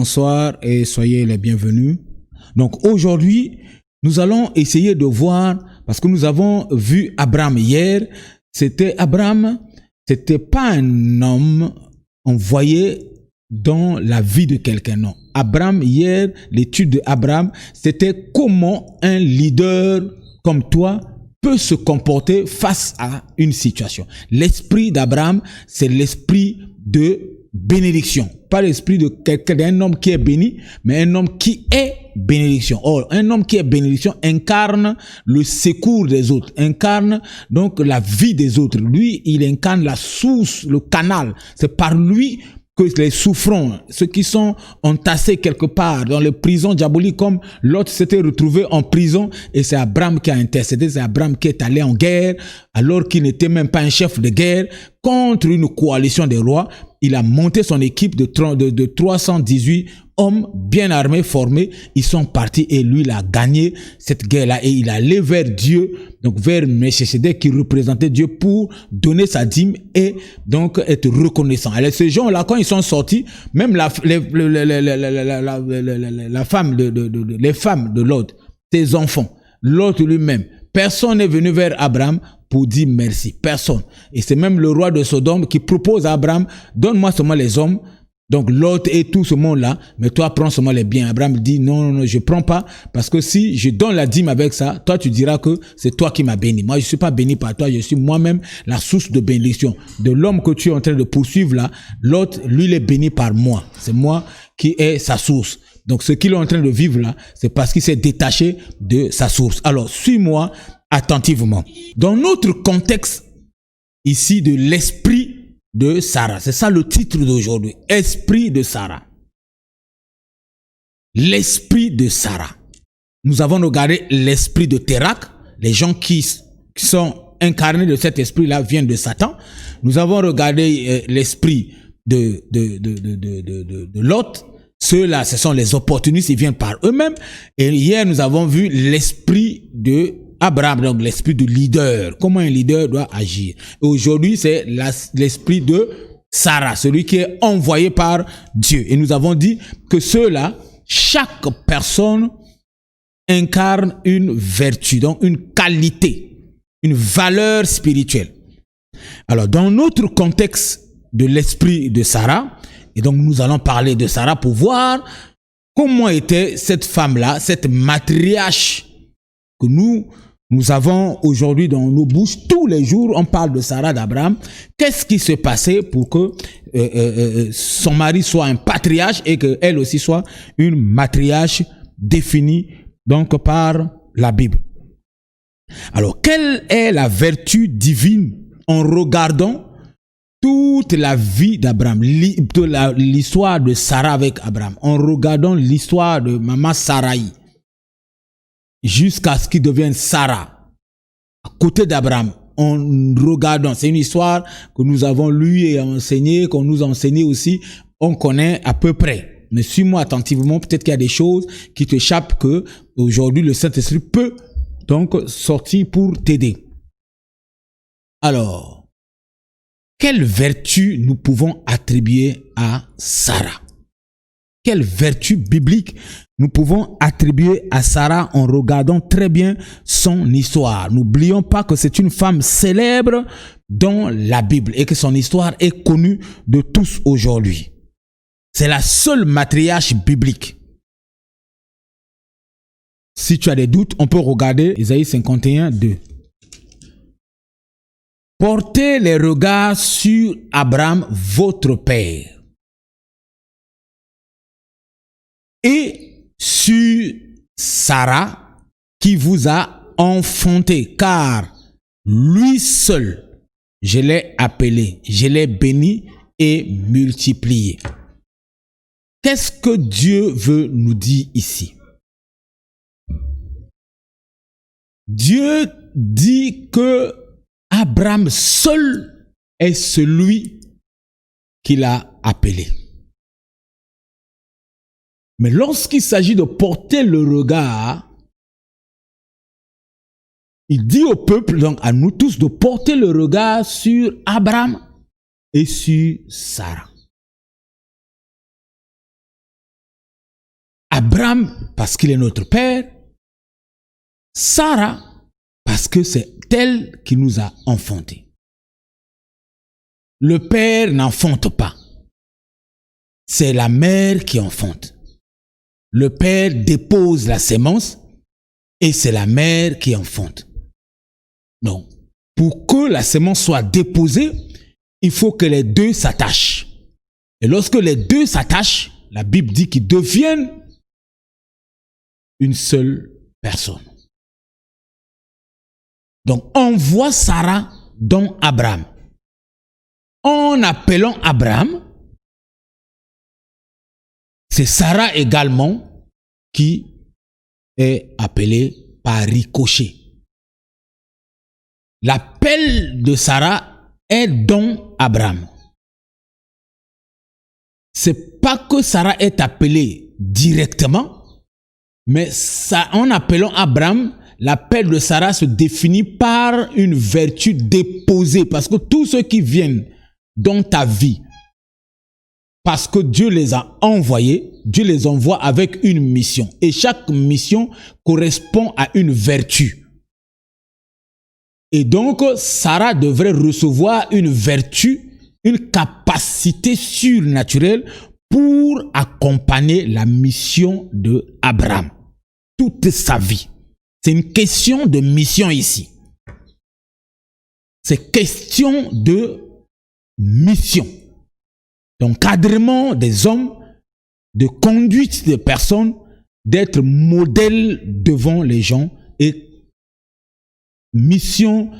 bonsoir et soyez les bienvenus. Donc aujourd'hui, nous allons essayer de voir, parce que nous avons vu Abraham hier, Abraham, c'était pas un homme envoyé dans la vie de quelqu'un, non. Abraham, hier, l'étude d'Abraham, c'était comment un leader comme toi peut se comporter face à une situation. L'esprit d'Abraham, c'est l'esprit de bénédiction. Pas l'esprit de quelqu'un, d'un homme qui est béni, mais un homme qui est bénédiction. Or, un homme qui est bénédiction incarne le secours des autres, incarne donc la vie des autres. Lui, il incarne la source, le canal. C'est par lui que les souffrants, ceux qui sont entassés quelque part dans les prisons diaboliques, comme l'autre s'était retrouvé en prison, et c'est Abraham qui a intercédé, c'est Abraham qui est allé en guerre, alors qu'il n'était même pas un chef de guerre, contre une coalition des rois. Il a monté son équipe de 318 hommes bien armés, formés. Ils sont partis et lui, il a gagné cette guerre-là et il est allé vers Dieu, donc vers Melchisedec qui représentait Dieu pour donner sa dîme et donc être reconnaissant. Alors ces gens-là, quand ils sont sortis, même les femmes de Lot, ses enfants, Lot lui-même, personne n'est venu vers Abraham pour dire merci. Personne. Et c'est même le roi de Sodome qui propose à Abraham, donne-moi seulement les hommes, donc Lot et tout ce monde-là, mais toi prends seulement les biens. Abraham dit non, je prends pas, parce que si je donne la dîme avec ça, toi tu diras que c'est toi qui m'as béni. Moi je suis pas béni par toi, je suis moi-même la source de bénédiction. De l'homme que tu es en train de poursuivre là, Lot, lui il est béni par moi. C'est moi qui est sa source. Donc ce qu'il est en train de vivre là, c'est parce qu'il s'est détaché de sa source. Alors suis-moi attentivement. Dans notre contexte ici de l'esprit de Sarah, c'est ça le titre d'aujourd'hui, esprit de Sarah. L'esprit de Sarah. Nous avons regardé l'esprit de Térak, les gens qui sont incarnés de cet esprit-là viennent de Satan. Nous avons regardé l'esprit de Lot. Ceux-là, ce sont les opportunistes, ils viennent par eux-mêmes. Et hier, nous avons vu l'esprit de Abraham, donc l'esprit de leader. Comment un leader doit agir. Et aujourd'hui, c'est l'esprit de Sarah, celui qui est envoyé par Dieu. Et nous avons dit que ceux-là, chaque personne incarne une vertu, donc une qualité, une valeur spirituelle. Alors, dans notre contexte de l'esprit de Sarah, et donc nous allons parler de Sarah pour voir comment était cette femme-là, cette matriarche que nous avons aujourd'hui dans nos bouches. Tous les jours, on parle de Sarah, d'Abraham. Qu'est-ce qui s'est passé pour que son mari soit un patriarche et qu'elle aussi soit une matriarche définie donc par la Bible? Alors, quelle est la vertu divine en regardant toute la vie d'Abraham, l'histoire de Sarah avec Abraham, en regardant l'histoire de maman Sarai, jusqu'à ce qu'il devienne Sarah, à côté d'Abraham, en regardant, c'est une histoire que nous avons lue et enseignée, qu'on nous a enseigné aussi, on connaît à peu près. Mais suis-moi attentivement, peut-être qu'il y a des choses qui t'échappent que aujourd'hui le Saint-Esprit peut donc sortir pour t'aider. Alors, quelle vertu nous pouvons attribuer à Sarah? Quelle vertu biblique nous pouvons attribuer à Sarah en regardant très bien son histoire? N'oublions pas que c'est une femme célèbre dans la Bible et que son histoire est connue de tous aujourd'hui. C'est la seule matriarche biblique. Si tu as des doutes, on peut regarder Isaïe 51, 2. Portez les regards sur Abraham, votre père, et sur Sarah, qui vous a enfanté, car lui seul, je l'ai appelé, je l'ai béni et multiplié. Qu'est-ce que Dieu veut nous dire ici? Dieu dit que Abraham seul est celui qu'il a appelé. Mais lorsqu'il s'agit de porter le regard, il dit au peuple, donc à nous tous, de porter le regard sur Abraham et sur Sarah. Abraham, parce qu'il est notre père. Sarah, parce que c'est elle qui nous a enfantés. Le père n'enfante pas. C'est la mère qui enfante. Le père dépose la sémence et c'est la mère qui enfante. Donc, pour que la sémence soit déposée, il faut que les deux s'attachent. Et lorsque les deux s'attachent, la Bible dit qu'ils deviennent une seule personne. Donc, on voit Sarah dans Abraham. En appelant Abraham, c'est Sarah également qui est appelée par ricochet. L'appel de Sarah est dans Abraham. C'est pas que Sarah est appelée directement, mais ça, en appelant Abraham, l'appel de Sarah se définit par une vertu déposée. Parce que tous ceux qui viennent dans ta vie, parce que Dieu les a envoyés, Dieu les envoie avec une mission. Et chaque mission correspond à une vertu. Et donc, Sarah devrait recevoir une vertu, une capacité surnaturelle pour accompagner la mission de Abraham. Toute sa vie. C'est une question de mission ici. C'est question de mission. D'encadrement des hommes, de conduite des personnes, d'être modèle devant les gens et mission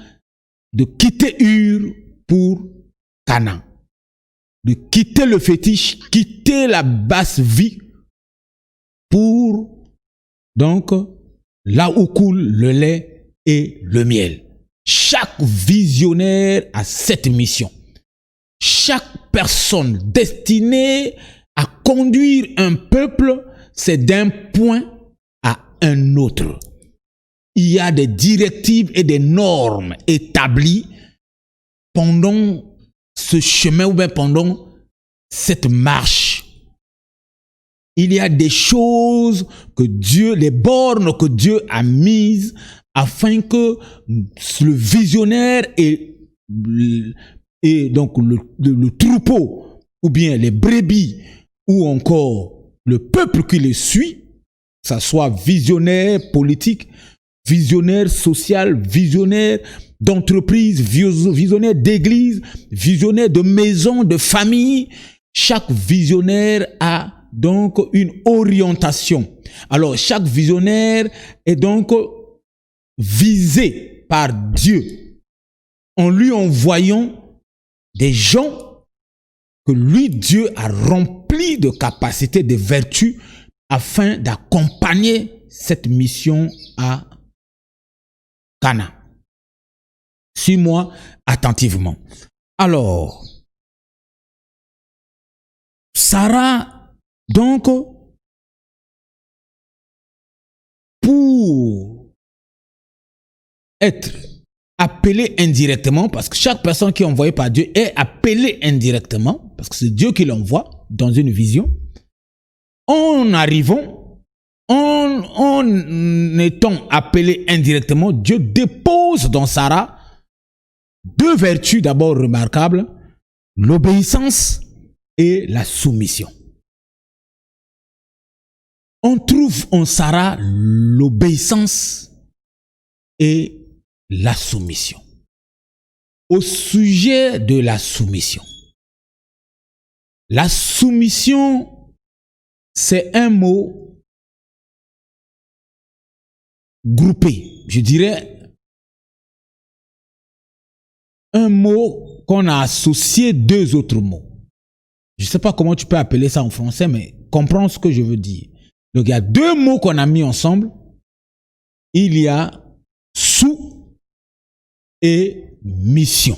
de quitter Ur pour Canaan. De quitter le fétiche, quitter la basse vie pour donc là où coule le lait et le miel. Chaque visionnaire a cette mission. Chaque personne destinée à conduire un peuple, c'est d'un point à un autre. Il y a des directives et des normes établies pendant ce chemin ou bien pendant cette marche. Il y a des choses que Dieu, les bornes que Dieu a mises afin que le visionnaire et donc le troupeau ou bien les brebis ou encore le peuple qui les suit, que ça soit visionnaire politique, visionnaire social, visionnaire d'entreprise, visionnaire d'église, visionnaire de maison, de famille. Chaque visionnaire a donc une orientation. Alors, chaque visionnaire est donc visé par Dieu en lui envoyant des gens que lui, Dieu, a remplis de capacités, de vertus afin d'accompagner cette mission à Canaan. Suis-moi attentivement. Alors, Sarah, donc, pour être appelée indirectement, parce que chaque personne qui est envoyée par Dieu est appelée indirectement, parce que c'est Dieu qui l'envoie dans une vision, en arrivant, en étant appelé indirectement, Dieu dépose dans Sarah deux vertus d'abord remarquables, l'obéissance et la soumission. On trouve en Sarah l'obéissance et la soumission. Au sujet de la soumission, c'est un mot groupé, je dirais un mot qu'on a associé deux autres mots. Je ne sais pas comment tu peux appeler ça en français, mais comprends ce que je veux dire. Donc, il y a deux mots qu'on a mis ensemble. Il y a sous et mission.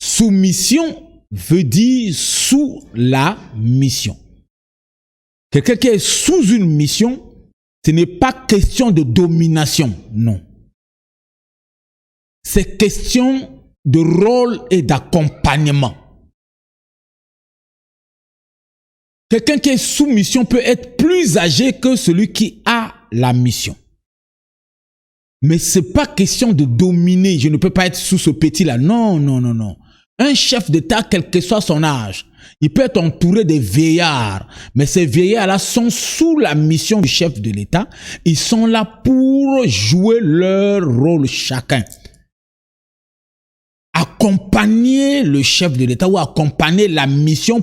Soumission veut dire sous la mission. Quelqu'un qui est sous une mission, ce n'est pas question de domination, non. C'est question de rôle et d'accompagnement. Quelqu'un qui est sous mission peut être plus âgé que celui qui a la mission. Mais c'est pas question de dominer. Je ne peux pas être sous ce petit-là. Non, non, non, non. Un chef d'État, quel que soit son âge, il peut être entouré des vieillards. Mais ces vieillards-là sont sous la mission du chef de l'État. Ils sont là pour jouer leur rôle chacun. Accompagner le chef de l'État ou accompagner la mission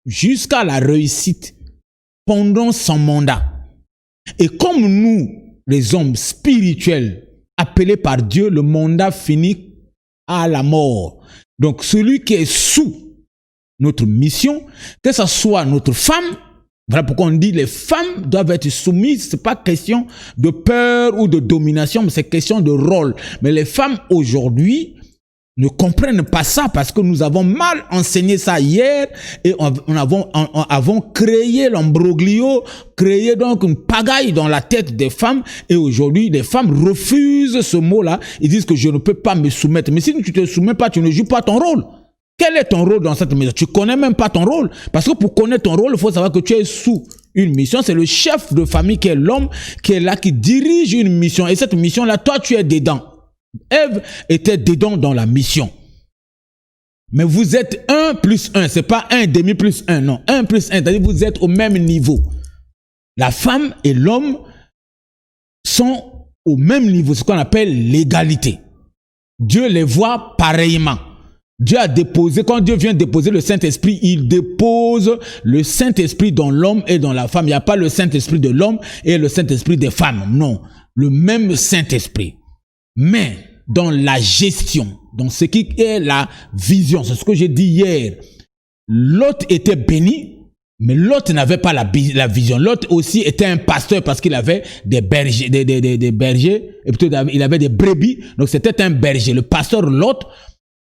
jusqu'à la réussite pendant son mandat. Et comme nous, les hommes spirituels appelés par Dieu, le mandat finit à la mort. Donc celui qui est sous notre mission, que ce soit notre femme, voilà pourquoi on dit les femmes doivent être soumises. C'est pas question de peur ou de domination, mais c'est question de rôle. Mais les femmes aujourd'hui ne comprennent pas ça parce que nous avons mal enseigné ça hier et on avons créé l'embroglio, créé donc une pagaille dans la tête des femmes et aujourd'hui les femmes refusent ce mot-là. Ils disent que je ne peux pas me soumettre. Mais si tu ne te soumets pas, tu ne joues pas ton rôle. Quel est ton rôle dans cette maison? Tu connais même pas ton rôle. Parce que pour connaître ton rôle, il faut savoir que tu es sous une mission. C'est le chef de famille qui est l'homme qui est là, qui dirige une mission. Et cette mission-là, toi, tu es dedans. Ève était dedans dans la mission. Mais vous êtes 1 plus 1. C'est pas 1,5 plus 1. Non, 1 plus 1. C'est-à-dire que vous êtes au même niveau. La femme et l'homme sont au même niveau. C'est ce qu'on appelle l'égalité. Dieu les voit pareillement. Dieu a déposé, quand Dieu vient déposer le Saint-Esprit, il dépose le Saint-Esprit dans l'homme et dans la femme. Il n'y a pas le Saint-Esprit de l'homme et le Saint-Esprit des femmes. Non, le même Saint-Esprit. Mais dans la gestion, dans ce qui est la vision, c'est ce que j'ai dit hier, Lot était béni, mais Lot n'avait pas la vision. Lot aussi était un pasteur parce qu'il avait des bergers, des bergers, et plutôt il avait des brebis, donc c'était un berger. Le pasteur Lot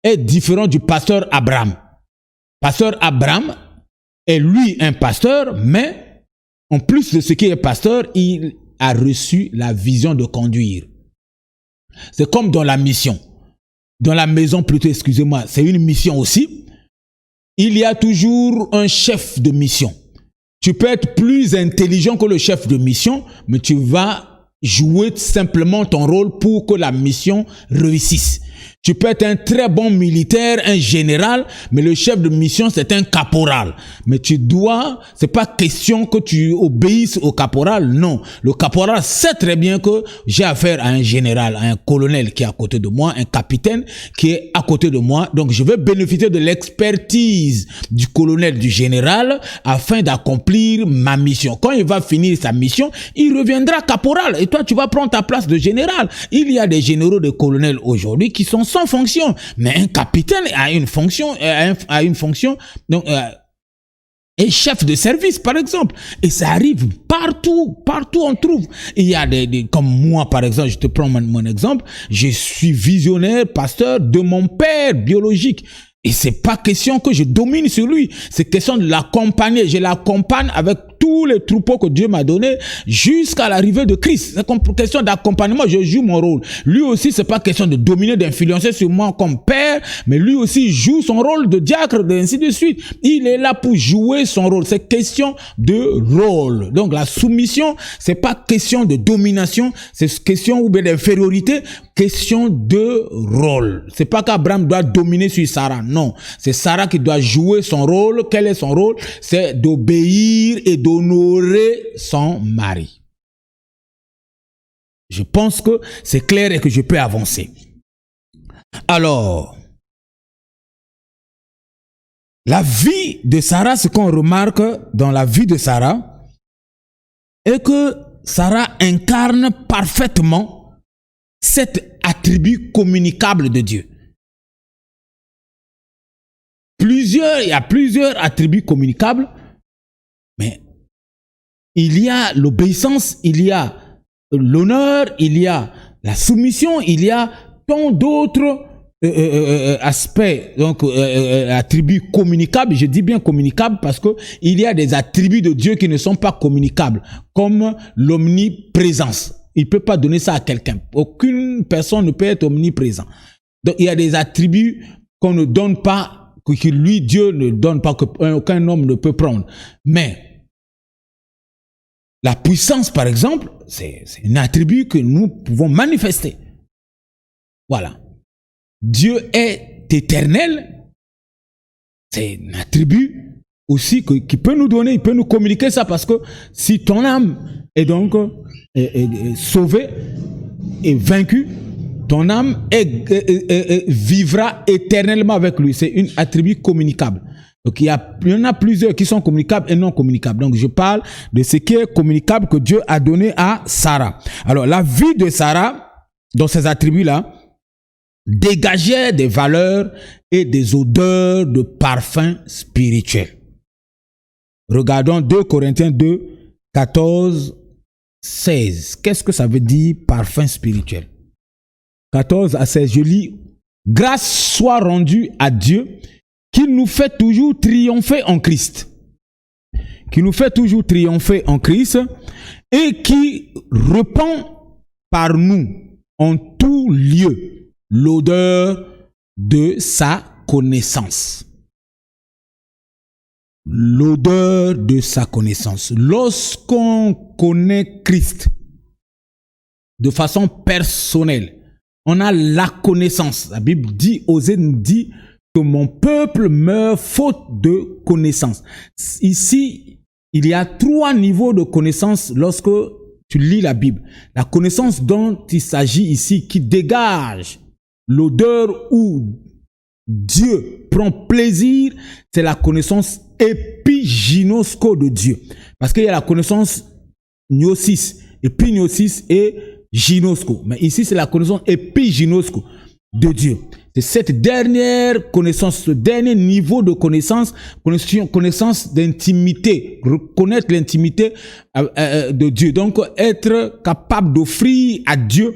est différent du pasteur Abraham. Pasteur Abraham est lui un pasteur, mais en plus de ce qui est pasteur, il a reçu la vision de conduire. C'est comme dans la mission. Dans la maison plutôt, excusez-moi, c'est une mission aussi. Il y a toujours un chef de mission. Tu peux être plus intelligent que le chef de mission, mais tu vas jouer simplement ton rôle pour que la mission réussisse. Tu peux être un très bon militaire, un général, mais le chef de mission, c'est un caporal. Mais tu dois, c'est pas question que tu obéisses au caporal, non. Le caporal sait très bien que j'ai affaire à un général, à un colonel qui est à côté de moi, un capitaine qui est à côté de moi. Donc, je vais bénéficier de l'expertise du colonel, du général, afin d'accomplir ma mission. Quand il va finir sa mission, il reviendra caporal. Et toi, tu vas prendre ta place de général. Il y a des généraux, des colonels aujourd'hui qui sont sans fonction, mais un capitaine a une fonction, donc est chef de service par exemple, et ça arrive partout on trouve. Il y a comme moi par exemple, je te prends mon exemple, je suis visionnaire, pasteur de mon père biologique. Et c'est pas question que je domine sur lui, c'est question de l'accompagner. Je l'accompagne avec tous les troupeaux que Dieu m'a donnés jusqu'à l'arrivée de Christ. C'est question d'accompagnement, je joue mon rôle. Lui aussi, c'est pas question de dominer, d'influencer sur moi comme père, mais lui aussi joue son rôle de diacre, ainsi de suite. Il est là pour jouer son rôle. C'est question de rôle. Donc la soumission, c'est pas question de domination, c'est question ou bien d'infériorité, question de rôle. C'est pas qu'Abraham doit dominer sur Sarah, non. C'est Sarah qui doit jouer son rôle. Quel est son rôle? C'est d'obéir et d'honorer son mari. Je pense que c'est clair et que je peux avancer. Alors, la vie de Sarah, ce qu'on remarque dans la vie de Sarah, est que Sarah incarne parfaitement cet attribut communicable de Dieu. Il y a plusieurs attributs communicables, mais il y a l'obéissance, il y a l'honneur, il y a la soumission, il y a tant d'autres aspects, donc attributs communicables. Je dis bien communicables parce que il y a des attributs de Dieu qui ne sont pas communicables, comme l'omniprésence. Il ne peut pas donner ça à quelqu'un. Aucune personne ne peut être omniprésent. Donc il y a des attributs qu'on ne donne pas, que lui, Dieu ne donne pas, qu'aucun homme ne peut prendre. Mais la puissance, par exemple, c'est un attribut que nous pouvons manifester. Voilà. Dieu est éternel. C'est un attribut aussi qui peut nous donner, il peut nous communiquer ça, parce que si ton âme est donc sauvée et vaincue, ton âme vivra éternellement avec lui. C'est un attribut communicable. Donc il y en a plusieurs qui sont communicables et non communicables. Donc je parle de ce qui est communicable que Dieu a donné à Sarah. Alors la vie de Sarah, dans ces attributs-là, dégageait des valeurs et des odeurs de parfum spirituel. Regardons 2 Corinthiens 2, 14, 16. Qu'est-ce que ça veut dire parfum spirituel? 14 à 16, je lis. Grâce soit rendue à Dieu qui nous fait toujours triompher en Christ. Qui nous fait toujours triompher en Christ et qui répand par nous en tout lieu l'odeur de sa connaissance. L'odeur de sa connaissance. Lorsqu'on connaît Christ de façon personnelle, on a la connaissance. La Bible dit, Osée nous dit que mon peuple meurt faute de connaissance. Ici, il y a 3 niveaux de connaissance lorsque tu lis la Bible. La connaissance dont il s'agit ici, qui dégage l'odeur où Dieu prend plaisir, c'est la connaissance épiginosko de Dieu. Parce qu'il y a la connaissance gnosis, épignosis et ginosko. Mais ici, c'est la connaissance épiginosko de Dieu. C'est cette dernière connaissance, ce dernier niveau de connaissance d'intimité, reconnaître l'intimité de Dieu. Donc, être capable d'offrir à Dieu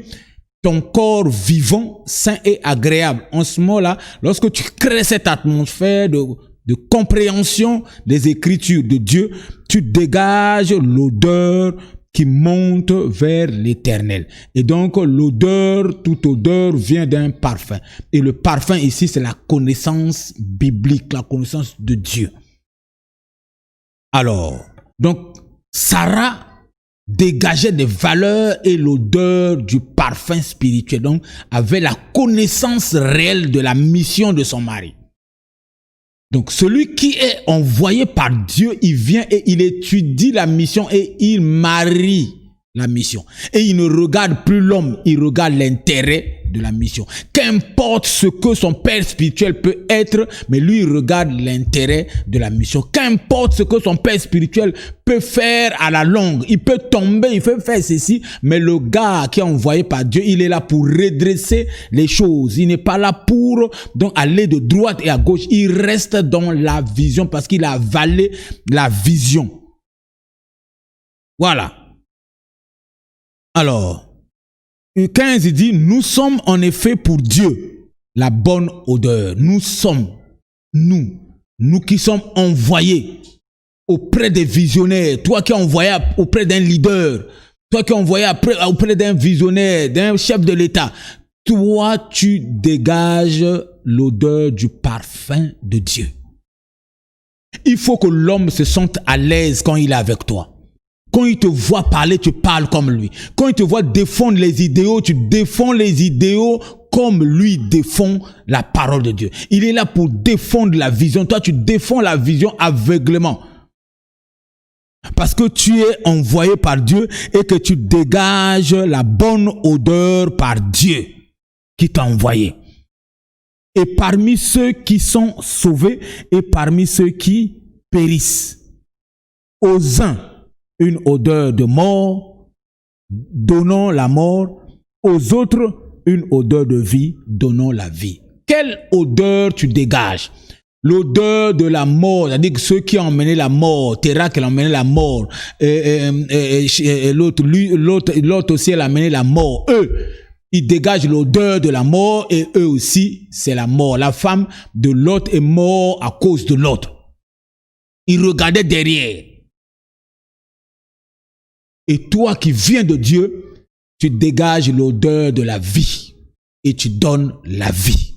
ton corps vivant, sain et agréable. En ce moment-là, lorsque tu crées cette atmosphère de compréhension des Écritures de Dieu, tu dégages l'odeur qui monte vers l'éternel. Et donc, l'odeur, toute odeur vient d'un parfum. Et le parfum ici, c'est la connaissance biblique, la connaissance de Dieu. Alors, donc, Sarah dégageait des valeurs et l'odeur du parfum spirituel. Donc, avait la connaissance réelle de la mission de son mari. Donc, celui qui est envoyé par Dieu, il vient et il étudie la mission et il marie la mission. Et il ne regarde plus l'homme, il regarde l'intérêt de la mission. Qu'importe ce que son père spirituel peut être, mais lui, il regarde l'intérêt de la mission. Qu'importe ce que son père spirituel peut faire à la longue, il peut tomber, il peut faire ceci, mais le gars qui est envoyé par Dieu, il est là pour redresser les choses. Il n'est pas là pour donc aller de droite et à gauche. Il reste dans la vision parce qu'il a avalé la vision. Voilà. Alors, 15, il dit, nous sommes en effet pour Dieu la bonne odeur. Nous sommes, nous qui sommes envoyés auprès des visionnaires, toi qui es envoyé auprès d'un leader, toi qui es envoyé auprès d'un visionnaire, d'un chef de l'État, toi tu dégages l'odeur du parfum de Dieu. Il faut que l'homme se sente à l'aise quand il est avec toi. Quand il te voit parler, tu parles comme lui. Quand il te voit défendre les idéaux, tu défends les idéaux comme lui défend la parole de Dieu. Il est là pour défendre la vision. Toi, tu défends la vision aveuglément. Parce que tu es envoyé par Dieu et que tu dégages la bonne odeur par Dieu qui t'a envoyé. Et parmi ceux qui sont sauvés et parmi ceux qui périssent, aux uns, une odeur de mort, donnant la mort, aux autres, une odeur de vie, donnant la vie. Quelle odeur tu dégages? L'odeur de la mort, c'est-à-dire que ceux qui ont emmené la mort, Térak qui a emmené la mort, l'autre aussi elle a emmené la mort. Eux, ils dégagent l'odeur de la mort et eux aussi, c'est la mort. La femme de l'autre est morte à cause de l'autre. Ils regardaient derrière. Et toi qui viens de Dieu, tu dégages l'odeur de la vie et tu donnes la vie.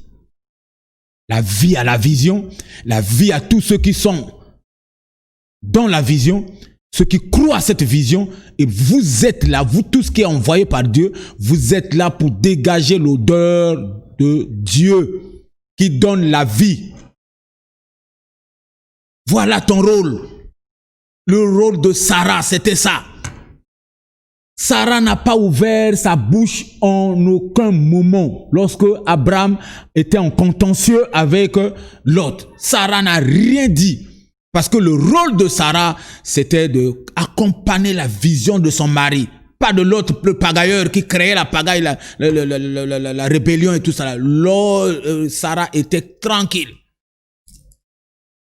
la vie à la vision, la vie à tous ceux qui sont dans la vision, ceux qui croient à cette vision. Et vous êtes là, vous tous qui êtes envoyés par Dieu, vous êtes là pour dégager l'odeur de Dieu qui donne la vie. Voilà ton rôle. Le rôle de Sarah, c'était ça. Sarah n'a pas ouvert sa bouche en aucun moment lorsque Abraham était en contentieux avec Lot. Sarah n'a rien dit parce que le rôle de Sarah, c'était d'accompagner la vision de son mari. Pas de l'autre, le pagailleur qui créait la pagaille, la rébellion et tout ça. Sarah était tranquille.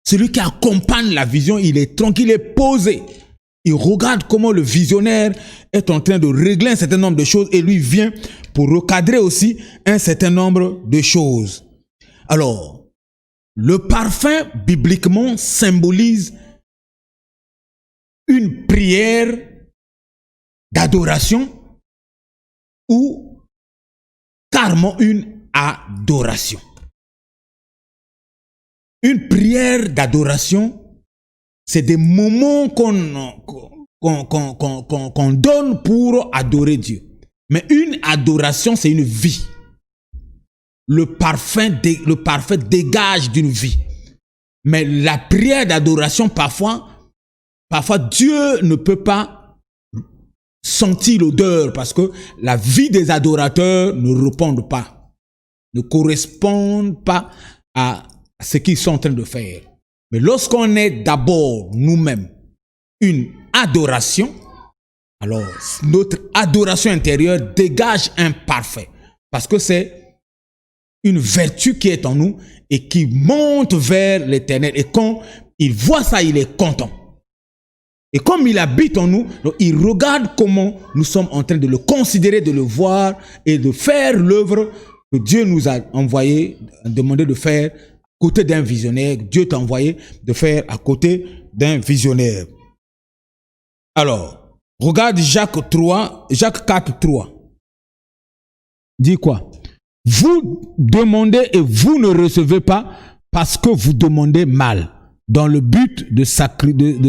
Celui qui accompagne la vision, il est tranquille, il est posé. Il regarde comment le visionnaire est en train de régler un certain nombre de choses et lui vient pour recadrer aussi un certain nombre de choses. Alors, le parfum, bibliquement, symbolise une prière d'adoration ou carrément une adoration. Une prière d'adoration, c'est des moments qu'on donne pour adorer Dieu. Mais une adoration, c'est une vie. Le parfum dégage d'une vie. Mais la prière d'adoration, parfois Dieu ne peut pas sentir l'odeur parce que la vie des adorateurs ne répond pas, ne correspond pas à ce qu'ils sont en train de faire. Mais lorsqu'on est d'abord nous-mêmes une adoration, alors notre adoration intérieure dégage un parfait. Parce que c'est une vertu qui est en nous et qui monte vers l'Éternel. Et quand il voit ça, il est content. Et comme il habite en nous, donc il regarde comment nous sommes en train de le considérer, de le voir et de faire l'œuvre que Dieu nous a envoyé, demandé de faire à côté d'un visionnaire. Dieu t'a envoyé de faire à côté d'un visionnaire. Alors, regarde Jacques 4, 3. Dit quoi? Vous demandez et vous ne recevez pas parce que vous demandez mal, dans le but de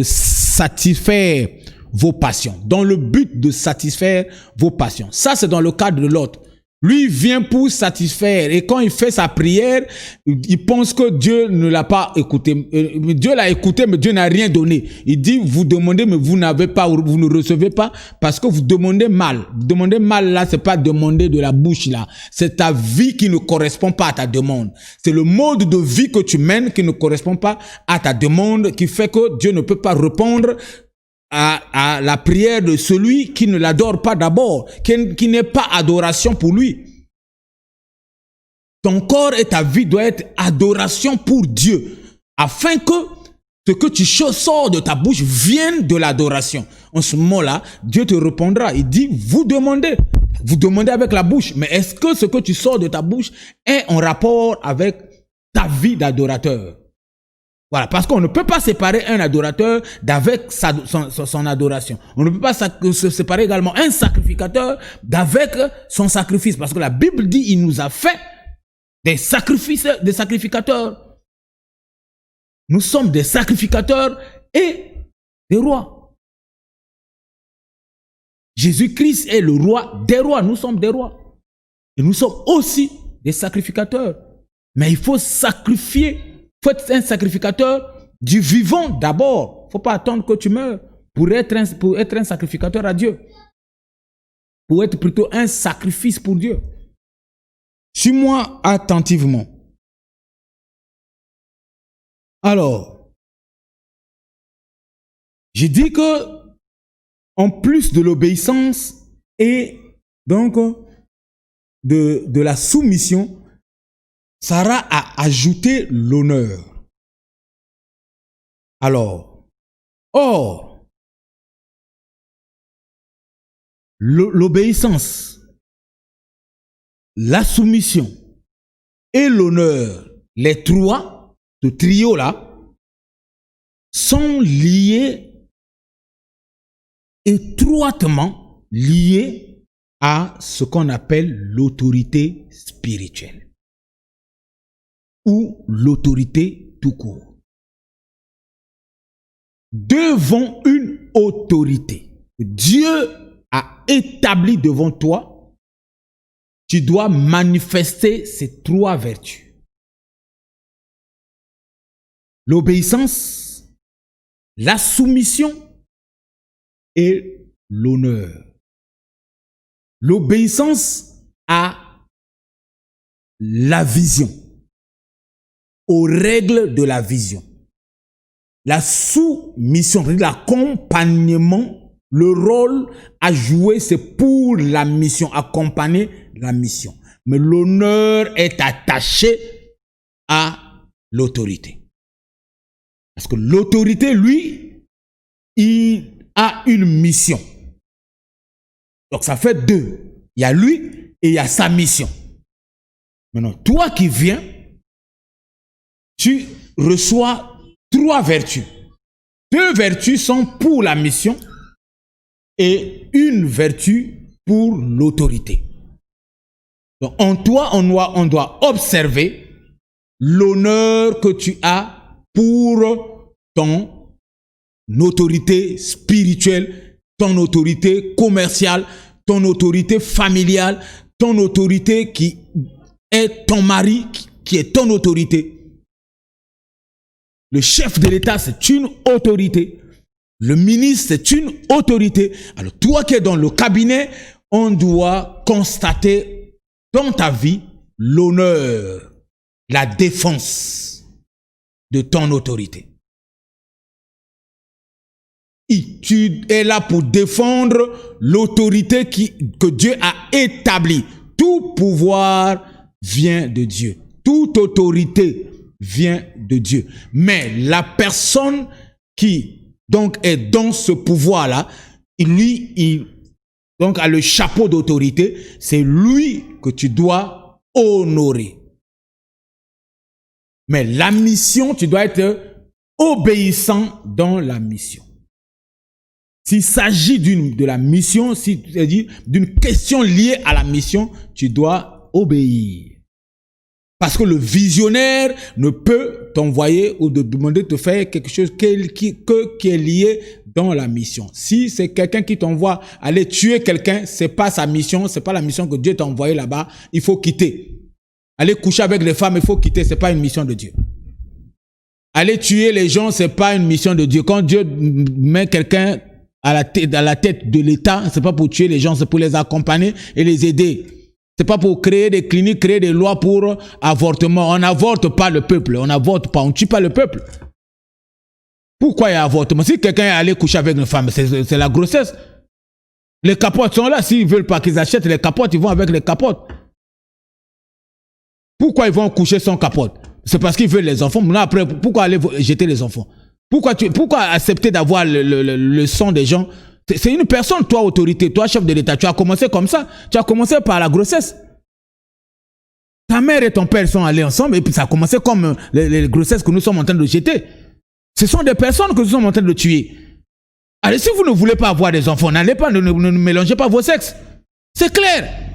satisfaire vos passions. Dans le but de satisfaire vos passions. Ça, c'est dans le cadre de l'autre. Lui vient pour satisfaire. Et quand il fait sa prière, il pense que Dieu ne l'a pas écouté. Dieu l'a écouté, mais Dieu n'a rien donné. Il dit, vous demandez, mais vous n'avez pas, vous ne recevez pas parce que vous demandez mal. Demander mal, là, c'est pas demander de la bouche, là. C'est ta vie qui ne correspond pas à ta demande. C'est le mode de vie que tu mènes qui ne correspond pas à ta demande, qui fait que Dieu ne peut pas répondre à la prière de celui qui ne l'adore pas d'abord, qui n'est pas adoration pour lui. Ton corps et ta vie doivent être adoration pour Dieu, afin que ce que tu sors de ta bouche vienne de l'adoration. En ce moment-là, Dieu te répondra. Il dit, vous demandez avec la bouche, mais est-ce que ce que tu sors de ta bouche est en rapport avec ta vie d'adorateur? Voilà, parce qu'on ne peut pas séparer un adorateur d'avec son adoration. On ne peut pas se séparer également un sacrificateur d'avec son sacrifice. Parce que la Bible dit, il nous a fait des sacrificateurs. Nous sommes des sacrificateurs et des rois. Jésus-Christ est le roi des rois. Nous sommes des rois. Et nous sommes aussi des sacrificateurs. Mais il faut sacrifier. Il faut être un sacrificateur du vivant d'abord. Il ne faut pas attendre que tu meurs pour être un sacrificateur à Dieu. Pour être plutôt un sacrifice pour Dieu. Suis-moi attentivement. Alors, j'ai dit que, en plus de l'obéissance et donc de la soumission, Sarah a ajouté l'honneur. Alors, l'obéissance, la soumission et l'honneur, les trois, ce trio-là, sont liés, étroitement liés à ce qu'on appelle l'autorité spirituelle. ou l'autorité tout court. Devant une autorité que Dieu a établie devant toi, tu dois manifester ces 3 vertus. L'obéissance, la soumission et l'honneur. L'obéissance à la vision, aux règles de la vision. La soumission, l'accompagnement, le rôle à jouer, c'est pour la mission, accompagner la mission. Mais l'honneur est attaché à l'autorité. Parce que l'autorité, lui, il a une mission. Donc ça fait 2. Il y a lui et il y a sa mission. Maintenant, toi qui viens, tu reçois 3 vertus. 2 vertus sont pour la mission et une vertu pour l'autorité. Donc en toi, on doit observer l'honneur que tu as pour ton autorité spirituelle, ton autorité commerciale, ton autorité familiale, ton autorité qui est ton mari, qui est ton autorité. Le chef de l'État, c'est une autorité. Le ministre, c'est une autorité. Alors toi qui es dans le cabinet, on doit constater dans ta vie l'honneur, la défense de ton autorité. Et tu es là pour défendre l'autorité que Dieu a établie. Tout pouvoir vient de Dieu. Toute autorité vient de Dieu. Mais la personne qui donc est dans ce pouvoir-là, il donc a le chapeau d'autorité, c'est lui que tu dois honorer. Mais la mission, tu dois être obéissant dans la mission. S'il s'agit de la mission, d'une question liée à la mission, tu dois obéir. Parce que le visionnaire ne peut t'envoyer ou te demander de te faire quelque chose qui est lié dans la mission. Si c'est quelqu'un qui t'envoie aller tuer quelqu'un, c'est pas sa mission, c'est pas la mission que Dieu t'a envoyé là-bas, il faut quitter. Aller coucher avec les femmes, il faut quitter, c'est pas une mission de Dieu. Aller tuer les gens, c'est pas une mission de Dieu. Quand Dieu met quelqu'un à la tête de l'État, c'est pas pour tuer les gens, c'est pour les accompagner et les aider. C'est pas pour créer des cliniques, créer des lois pour avortement. On n'avorte pas le peuple, on n'avorte pas, on tue pas le peuple. Pourquoi il y a avortement? Si quelqu'un est allé coucher avec une femme, c'est la grossesse. Les capotes sont là, s'ils veulent pas qu'ils achètent les capotes, ils vont avec les capotes. Pourquoi ils vont coucher sans capote? C'est parce qu'ils veulent les enfants. Maintenant, après, pourquoi aller jeter les enfants? Pourquoi accepter d'avoir le sang des gens? C'est une personne, toi, autorité, toi, chef de l'État. Tu as commencé comme ça. Tu as commencé par la grossesse. Ta mère et ton père sont allés ensemble et puis ça a commencé comme les grossesses que nous sommes en train de jeter. Ce sont des personnes que nous sommes en train de tuer. Allez, si vous ne voulez pas avoir des enfants, n'allez pas, ne mélangez pas vos sexes. C'est clair.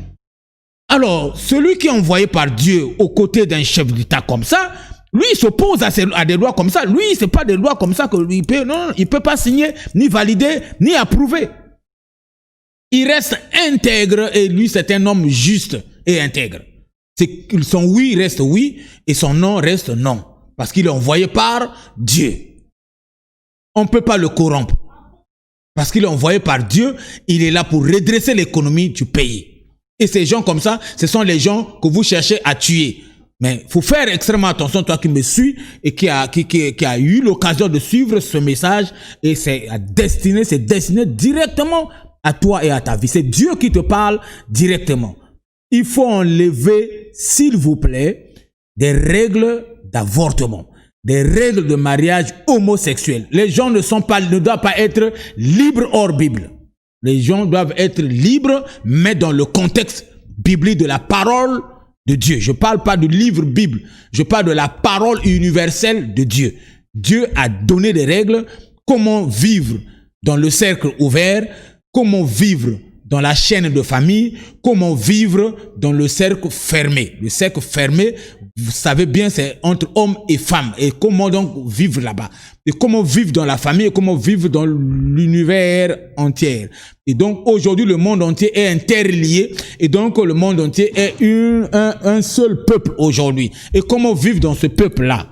Alors, celui qui est envoyé par Dieu aux côtés d'un chef d'État comme ça, lui, il s'oppose à des lois comme ça. Lui, c'est pas des lois comme ça que lui peut, non, il peut pas signer, ni valider, ni approuver. Il reste intègre et lui, c'est un homme juste et intègre. Son oui reste oui et son non reste non. Parce qu'il est envoyé par Dieu. On ne peut pas le corrompre. Parce qu'il est envoyé par Dieu, il est là pour redresser l'économie du pays. Et ces gens comme ça, ce sont les gens que vous cherchez à tuer. Mais il faut faire extrêmement attention, toi qui me suis et qui a eu l'occasion de suivre ce message. Et c'est destiné directement à toi et à ta vie. C'est Dieu qui te parle directement. Il faut enlever, s'il vous plaît, des règles d'avortement, des règles de mariage homosexuel. Les gens ne doivent pas être libres hors Bible. Les gens doivent être libres, mais dans le contexte biblique de la parole de Dieu. Je ne parle pas du livre Bible, je parle de la parole universelle de Dieu. Dieu a donné des règles, comment vivre dans le cercle ouvert, comment vivre dans la chaîne de famille, comment vivre dans le cercle fermé. Le cercle fermé, vous savez bien, c'est entre hommes et femmes. Et comment donc vivre là-bas? Et comment vivre dans la famille? Et comment vivre dans l'univers entier? Et donc, aujourd'hui, le monde entier est interlié. Et donc, le monde entier est un seul peuple aujourd'hui. Et comment vivre dans ce peuple-là?